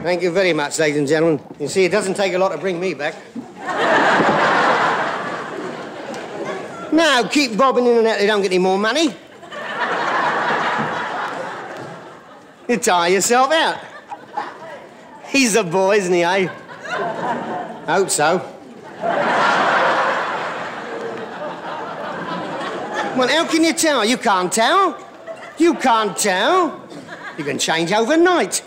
Thank you very much, ladies and gentlemen. You see, it doesn't take a lot to bring me back. Now, keep bobbing in and out, they don't get any more money. You tire yourself out. He's a boy, isn't he, eh? Hope so. Well, how can you tell? You can't tell. You can't tell. You can change overnight.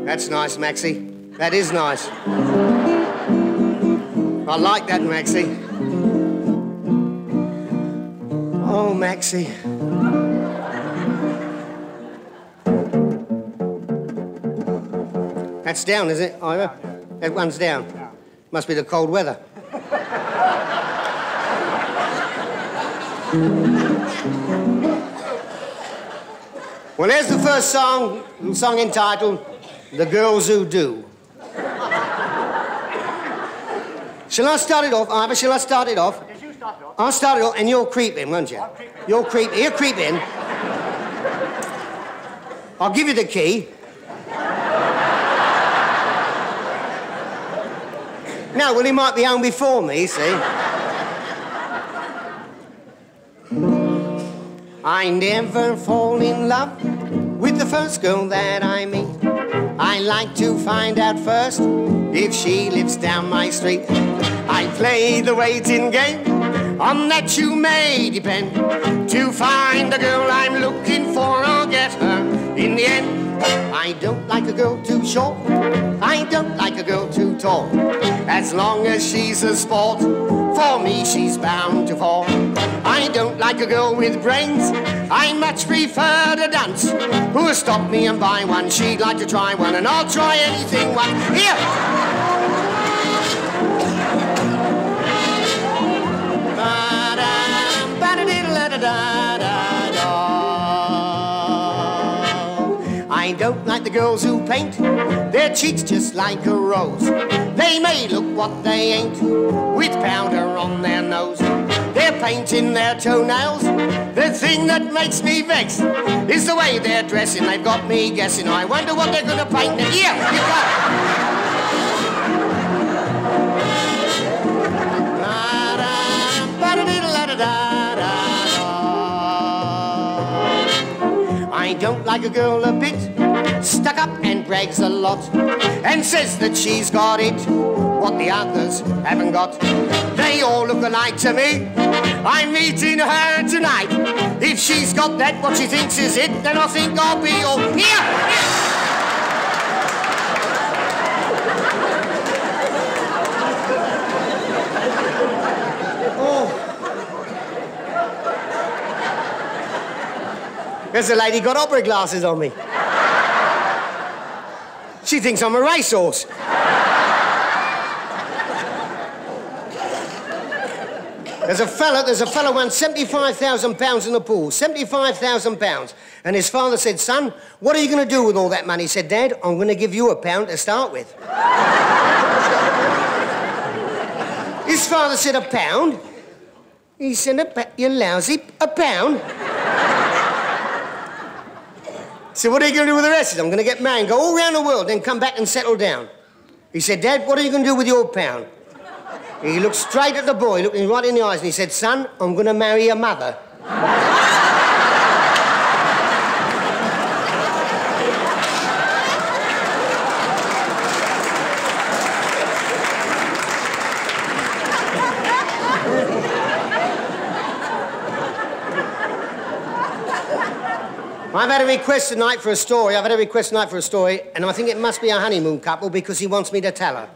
That's nice, Maxie. That is nice. I like that, Maxie. Oh, Maxie. That's down, is it, Ira? That one's down. Must be the cold weather. Well, here's the first song entitled The Girls Who Do. Shall I start it off, Ivor? Shall I start it off? Yes, you start it off. I'll start it off, and you'll creep in, won't you? I'll creep in. You'll creep in. You'll creep in. I'll give you the key. No, well, he might be home before me, see? I never fall in love with the first girl that I meet. I like to find out first if she lives down my street. I play the waiting game, on that you may depend. To find the girl I'm looking for, I'll get her in the end. I don't like a girl too short, I don't like a girl too tall. As long as she's a sport, for me she's bound to fall. I don't like a girl with brains, I much prefer the dunce who'll stop me and buy one. She'd like to try one, and I'll try anything one. Here! I don't like the girls who paint their cheeks just like a rose. They may look what they ain't, with powder on their nose. They're painting their toenails. The thing that makes me vex is the way they're dressing. They've got me guessing. I wonder what they're gonna paint next. Here, you go. I don't like a girl a bit stuck up and brags a lot and says that she's got it, what the others haven't got. They all look alike to me. I'm meeting her tonight. If she's got that, what she thinks is it, then I think I'll be all here. There's a lady got opera glasses on me. She thinks I'm a racehorse. There's a fella won £75,000 in the pool, £75,000. And his father said, son, what are you going to do with all that money? He said, Dad, I'm going to give you £1 to start with. His father said, £1? He said, you lousy, £1? So what are you going to do with the rest? He said, I'm going to get married and go all around the world, then come back and settle down. He said, Dad, what are you going to do with your £1? He looked straight at the boy, looked him right in the eyes, and he said, son, I'm going to marry your mother. I've had a request tonight for a story. And I think it must be a honeymoon couple because he wants me to tell her.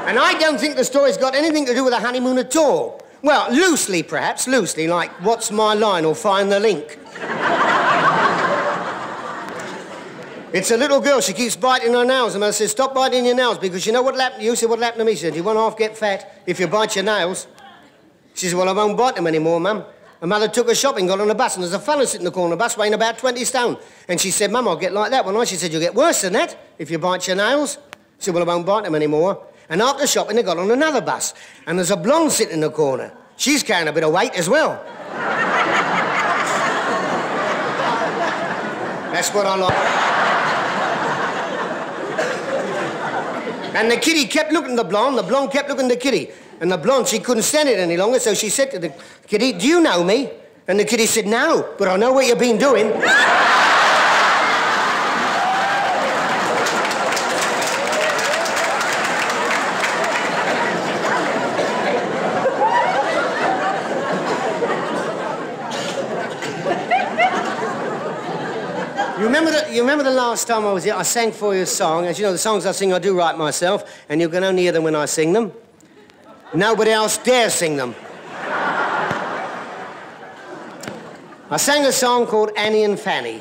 And I don't think the story's got anything to do with a honeymoon at all. Well, loosely, perhaps, like What's My Line or Find the Link. It's a little girl, she keeps biting her nails. And Mother says, stop biting your nails because you know what'll happen to you? She said, what'll happen to me? She said, you won't half get fat if you bite your nails. She said, well, I won't bite them anymore, Mum. Her mother took her shopping, got on a bus, and there's a fella sitting in the corner of the bus weighing about 20 stone. And she said, Mum, I'll get like that one. She said, you'll get worse than that if you bite your nails. She said, well, I won't bite them anymore. And after shopping, they got on another bus. And there's a blonde sitting in the corner. She's carrying a bit of weight as well. That's what I like. And the kiddie kept looking at the blonde kept looking at the kiddie. And the blonde, she couldn't stand it any longer, so she said to the kiddie, "Do you know me?" And the kiddie said, "No, but I know what you've been doing." You remember the last time I was here, I sang for you a song. As you know, the songs I sing, I do write myself, and you can only hear them when I sing them. Nobody else dares sing them. I sang a song called Annie and Fanny.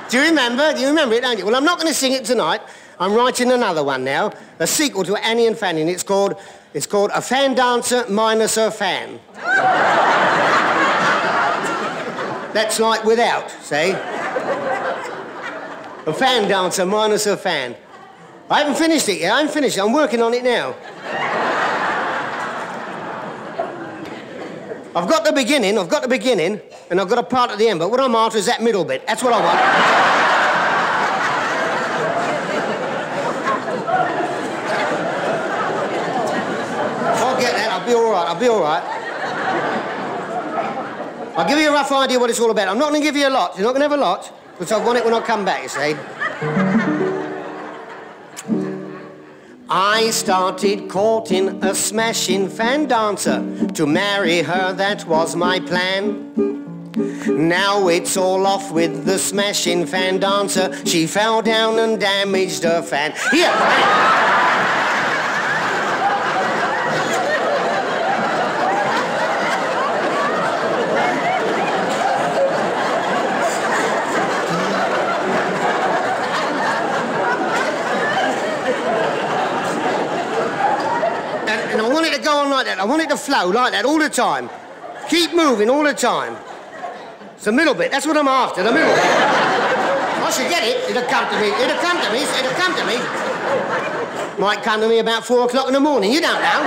Do you remember? Do you remember it, don't you? Well, I'm not going to sing it tonight. I'm writing another one now, a sequel to Annie and Fanny, and it's called A Fan Dancer Minus Her Fan. That's like without, see? A fan dancer minus her fan. I haven't finished it yet. I haven't finished it. I'm working on it now. I've got the beginning, and I've got a part at the end, but what I'm after is that middle bit. That's what I want. I'll get that. I'll be all right. I'll be all right. I'll give you a rough idea what it's all about. I'm not going to give you a lot. You're not going to have a lot, because I want it when I come back, you see. I started courting a smashing fan dancer. To marry her, that was my plan. Now it's all off with the smashing fan dancer. She fell down and damaged her fan. Here! And I want it to go on like that. I want it to flow like that all the time. Keep moving all the time. It's the middle bit. That's what I'm after, the middle bit. I should get it. It'll come to me. It'll come to me. It'll come to me. Might come to me about 4 o'clock in the morning. You don't know.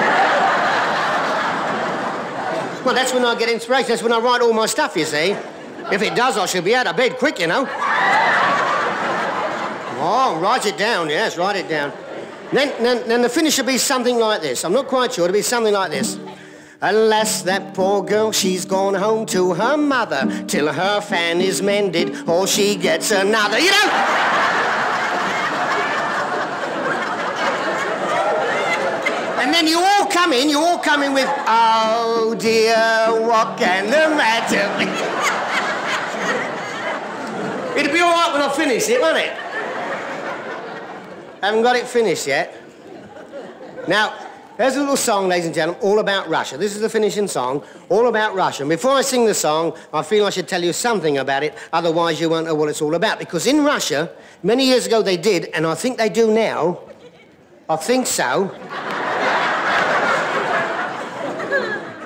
Well, that's when I get inspiration. That's when I write all my stuff, you see. If it does, I should be out of bed quick, you know. Oh, write it down. Yes, write it down. Then the finish will be something like this. I'm not quite sure. It'll be something like this. Alas, that poor girl, she's gone home to her mother till her fan is mended or she gets another, you know? And then you all come in with, "Oh dear, what can the matter be?" It'll be all right when I finish it, won't it? Haven't got it finished yet. Now, there's a little song, ladies and gentlemen, all about Russia. This is the finishing song, all about Russia. And before I sing the song, I feel I should tell you something about it, otherwise you won't know what it's all about. Because in Russia, many years ago they did, and I think they do now. I think so.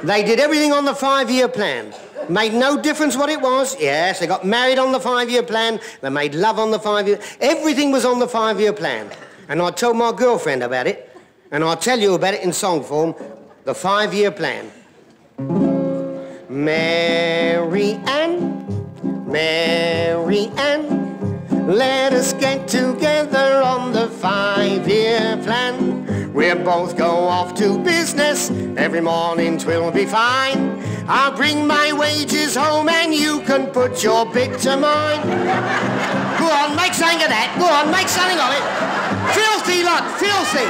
They did everything on the 5-year plan. Made no difference what it was. Yes, they got married on the 5-year plan. They made love on the 5-year... Everything was on the 5-year plan. And I told my girlfriend about it, and I'll tell you about it in song form, the 5-year plan. Mary Ann, let us get together on the 5-year plan. We'll both go off to business, every morning 'twill be fine. I'll bring my wages home and you can put your bit to mine. Go on, make something of that. Go on, make something of it. Filthy lot, filthy.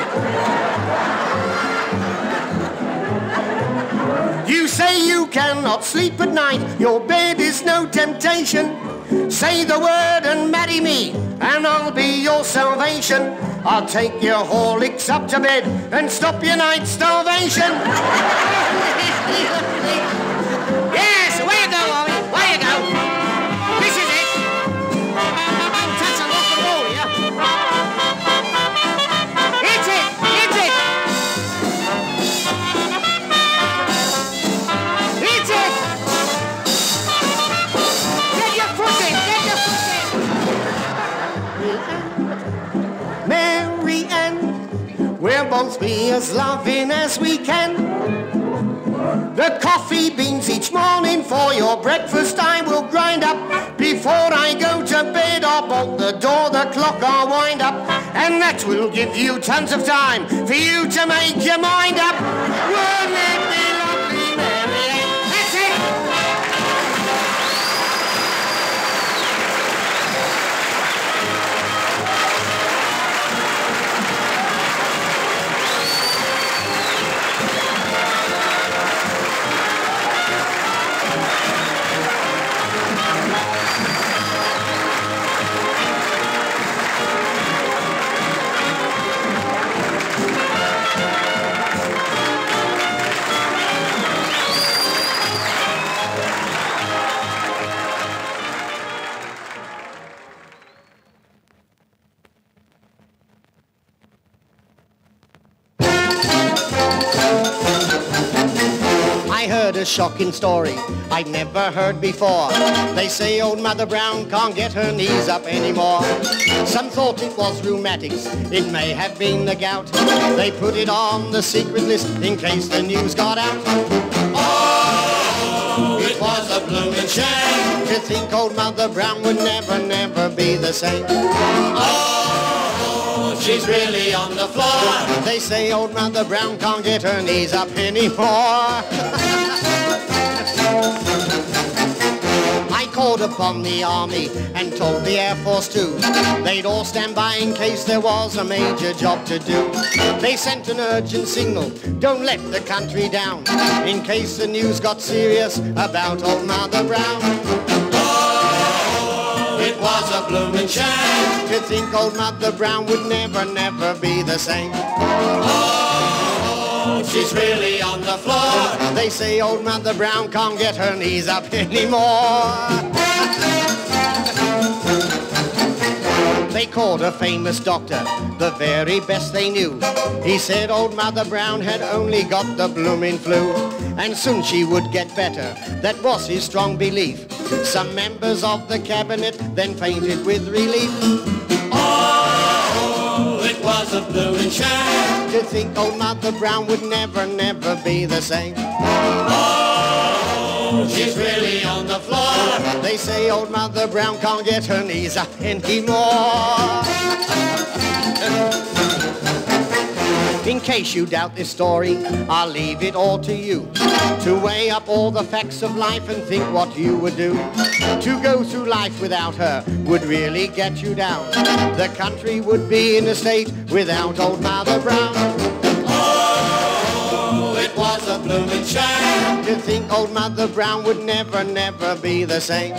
You say you cannot sleep at night, your bed is no temptation. Say the word and marry me, and I'll be your salvation. I'll take your Horlicks up to bed and stop your night starvation. Yes, away you go, Ollie, away you go. This is it. Touch some rock and roll here. Hit it, hit it. Hit it. Get your foot in, get your foot in. Mary Ann, both be as loving as we can. The coffee beans each morning for your breakfast I will grind up. Before I go to bed I'll bolt the door, the clock I'll wind up. And that will give you tons of time for you to make your mind up. Won't it be lovely, Mary Ann? That's it! I heard a shocking story I'd never heard before. They say old Mother Brown can't get her knees up anymore. Some thought it was rheumatics, it may have been the gout. They put it on the secret list in case the news got out. Oh, it was a bloomin' shame to think old Mother Brown would never, never be the same. Oh, she's really on the floor. They say old Mother Brown can't get her knees up anymore. I called upon the Army and told the Air Force too. They'd all stand by in case there was a major job to do. They sent an urgent signal, don't let the country down, in case the news got serious about old Mother Brown. Oh, it was a bloomin' shame to think old Mother Brown would never, never be the same. Oh, she's really on the floor. They say old Mother Brown can't get her knees up anymore. They called a famous doctor, the very best they knew. He said old Mother Brown had only got the bloomin' flu, and soon she would get better, that was his strong belief. Some members of the cabinet then fainted with relief. Oh, it was a bloomin' shame to think old Mother Brown would never, never be the same. Oh, she's really on the floor. They say old Mother Brown can't get her knees up anymore. In case you doubt this story, I'll leave it all to you to weigh up all the facts of life and think what you would do. To go through life without her would really get you down. The country would be in a state without old Mother Brown. Oh, it was a bloomin' shame to think old Mother Brown would never, never be the same.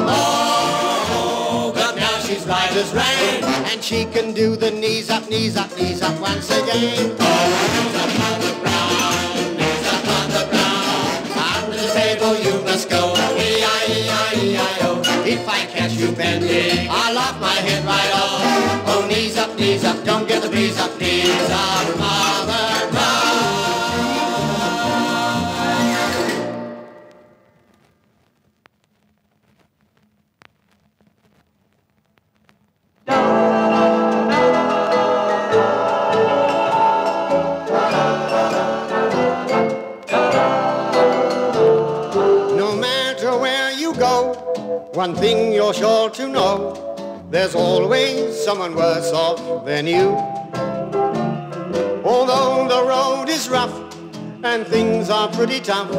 Oh, but now she's right as rain, and she can do the knees up, knees up, knees up once again. Oh, knees up, Mother Brown, knees up, Mother Brown. Under the table you must go, E-I-E-I-E-I-O. If I catch you bending, I'll lock my head right off. Oh, knees up, don't get the knees up, Mother Brown. One thing you're sure to know, there's always someone worse off than you. Although the road is rough and things are pretty tough,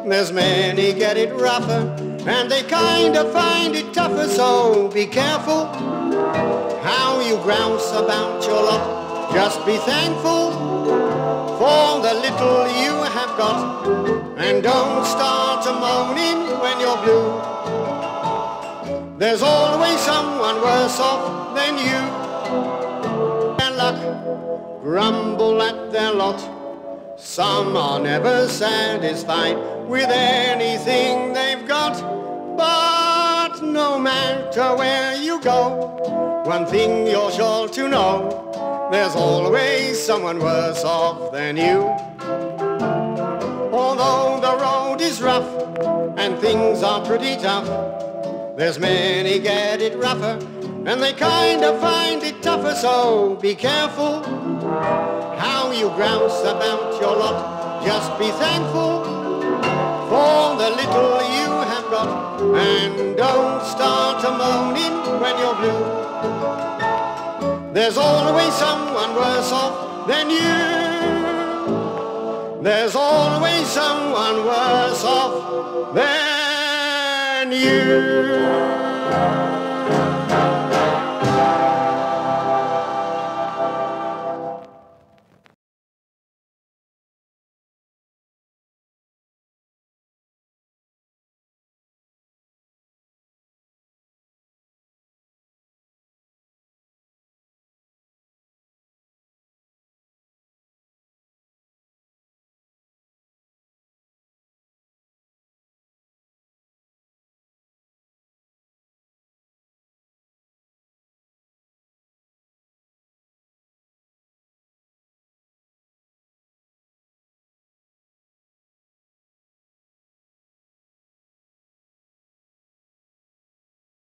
there's many get it rougher and they kind of find it tougher. So be careful how you grouse about your lot. Just be thankful for the little you have got, and don't start a moaning when you're blue. There's always someone worse off than you. Their luck, grumble at their lot. Some are never satisfied with anything they've got. But no matter where you go, one thing you're sure to know, there's always someone worse off than you. Although the road is rough and things are pretty tough, there's many get it rougher and they kind of find it tougher. So be careful you grouse about your lot. Just be thankful for the little you have got, and don't start a moaning when you're blue. There's always someone worse off than you. There's always someone worse off than you.